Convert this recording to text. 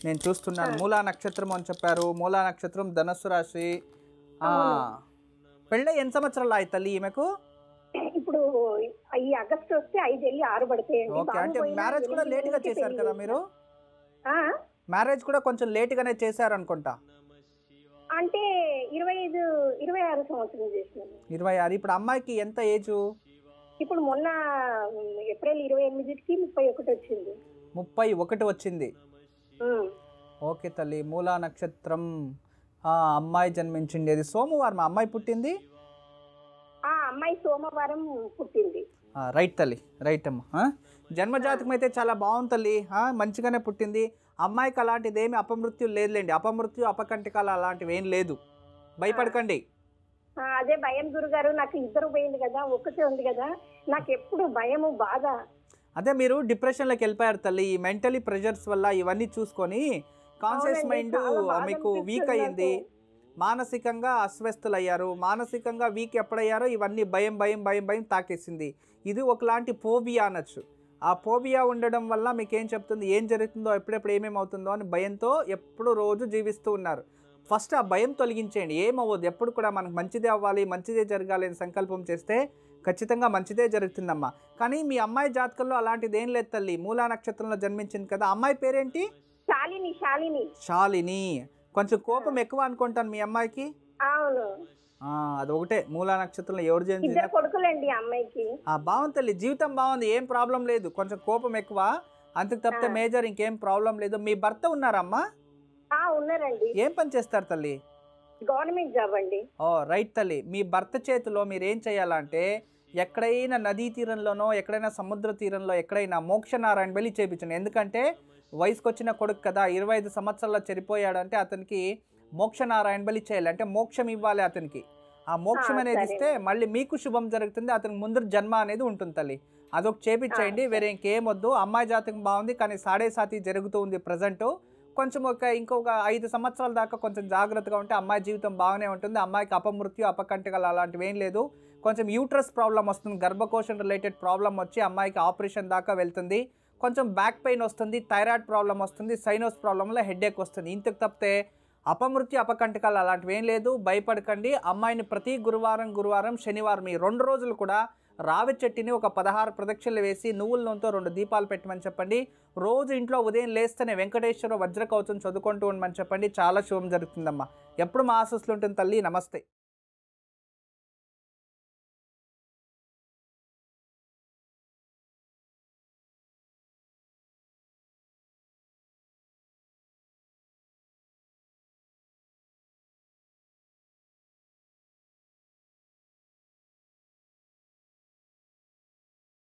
నేను చూస్తున్నాను. మూలా నక్షత్రం అని చెప్పారు. మూలా నక్షత్రం ధనస్సు రాశి. పెళ్ళై ఎన్ని సంవత్సరాలు ఆయి తల్లి ఈమెకు? ఇప్పుడు ఈ ఆగస్టు వస్తే 5 వెళ్ళి 6 పడతాయండి. ఓకే, అంటే మ్యారేజ్ కూడా లేట్గా చేశారు కదా మీరు? మ్యారేజ్ కూడా కొంచెం లేట్గానే చేశారు అనుకుంటా. అంటే 26 సంవత్సరం చేసినాను. 26. ఇప్పుడు అమ్మాయికి ఎంత ఏజు? ఇప్పుడు మొన్న ఏప్రిల్ 28కి 31 వచ్చింది. 31 వచ్చింది. ఓకే తల్లి, మూలా నక్షత్రం. అమ్మాయి జన్మించింది. అది సోమవారం మా అమ్మాయి పుట్టింది. అమ్మాయి సోమవారం పుట్టింది. రైట్ తల్లి, రైట్ అమ్మ. జన్మజాతకం అయితే చాలా బాగుంది తల్లి, మంచిగానే పుట్టింది. అమ్మాయికి అలాంటిది ఏమి అపమృత్యు లేదులేండి. అపమృత్యు అపకంటికాలు అలాంటివి ఏం లేదు, భయపడకండి. అదే భయం గురుగారు, నాకు ఇద్దరు పోయింది కదా, ఒక్కటే ఉంది కదా, నాకు ఎప్పుడు భయము బాధ. అదే మీరు డిప్రెషన్లోకి వెళ్ళిపోయారు తల్లి. ఈ మెంటలీ ప్రెషర్స్ వల్ల ఇవన్నీ చూసుకొని కాన్షియస్ మైండ్ మీకు వీక్ అయ్యింది. మానసికంగా అస్వస్థలయ్యారు. మానసికంగా వీక్ ఎప్పుడయ్యారో ఇవన్నీ భయం భయం భయం భయం తాకేసింది. ఇది ఒకలాంటి ఫోబియా అనొచ్చు. ఆ ఫోబియా ఉండడం వల్ల మీకేం చెప్తుంది, ఏం జరుగుతుందో, ఎప్పుడెప్పుడు ఏమేమి అవుతుందో అని భయంతో ఎప్పుడు రోజు జీవిస్తూ ఉన్నారు. ఫస్ట్ ఆ భయం తొలగించేయండి. ఏమవ్వదు, ఎప్పుడు కూడా మనకు మంచిదే అవ్వాలి, మంచిదే జరగాలి అని సంకల్పం చేస్తే ఖచ్చితంగా మంచిదే జరుగుతుందమ్మా. కానీ మీ అమ్మాయి జాతకంలో అలాంటిది ఏం లేదు తల్లి. మూలా నక్షత్రంలో జన్మించింది కదా. అమ్మాయి పేరేంటి? శాలిని. కొంచెం కోపం ఎక్కువ అనుకుంటాను మీ అమ్మాయికి. అవును, అది ఒకటే. మూలా నక్షత్రంలో ఎవరు జన్మించిన కొడుకులండి అమ్మాయికి. బాగుంది తల్లి, జీవితం బాగుంది, ఏం ప్రాబ్లం లేదు. కొంచెం కోపం ఎక్కువ, అంతకు తప్పితే మేజర్ ఇంకేం ప్రాబ్లం లేదు. మీ భర్త ఉన్నారమ్మా? ఉన్నారండి. ఏం పని చేస్తారు తల్లి? గవర్నమెంట్ జాబ్ అండి. రైట్ తల్లి. మీ భర్త చేతిలో మీరు ఏం చేయాలంటే, ఎక్కడైనా నదీ తీరంలోనో ఎక్కడైనా సముద్ర తీరంలో ఎక్కడైనా మోక్షనారాయణ బలి చేయించండి. ఎందుకంటే వయసుకు వచ్చిన కొడుకు కదా, 25 సంవత్సరాల్లో చనిపోయాడంటే అతనికి మోక్షనారాయణ బలి చేయాలి. అంటే మోక్షం ఇవ్వాలి అతనికి. ఆ మోక్షం అనేది ఇస్తే మళ్ళీ మీకు శుభం జరుగుతుంది, అతనికి ముందు జన్మ అనేది ఉంటుంది తల్లి. అదొక చేపించేయండి, వేరే ఇంకేం వద్దు. అమ్మాయి జాతకం బాగుంది, కానీ 7.5 జరుగుతూ ఉంది ప్రజెంట్. కొంచెం ఇంకొక 5 సంవత్సరాల దాకా కొంచెం జాగ్రత్తగా ఉంటే అమ్మాయి జీవితం బాగానే ఉంటుంది. అమ్మాయికి అపమృత్యు అపకంటికలు అలాంటివి ఏం లేదు. కొంచెం యూట్రస్ ప్రాబ్లం వస్తుంది, గర్భకోశం రిలేటెడ్ ప్రాబ్లం వచ్చి అమ్మాయికి ఆపరేషన్ దాకా వెళ్తుంది. కొంచెం బ్యాక్ పెయిన్ వస్తుంది, థైరాయిడ్ ప్రాబ్లం వస్తుంది, సైనోస్ ప్రాబ్లంలో హెడేక్ వస్తుంది. ఇంతకు తప్పితే అపమృత్యు అపకంటికాలు అలాంటివి ఏం లేదు, భయపడకండి. అమ్మాయిని ప్రతి గురువారం శనివారం ఈ 2 రోజులు కూడా రావి చెట్టుని ఒక 16 ప్రదక్షిణలు వేసి నువ్వుల నూనెతో 2 దీపాలు పెట్టమని చెప్పండి. రోజు ఇంట్లో ఉదయం లేస్తేనే వెంకటేశ్వర వజ్రకవచం చదువుకుంటూ ఉండమని చెప్పండి. చాలా శుభం జరుగుతుందమ్మా. ఎప్పుడు మా ఆశీస్సులు ఉంటుంది తల్లి. నమస్తే.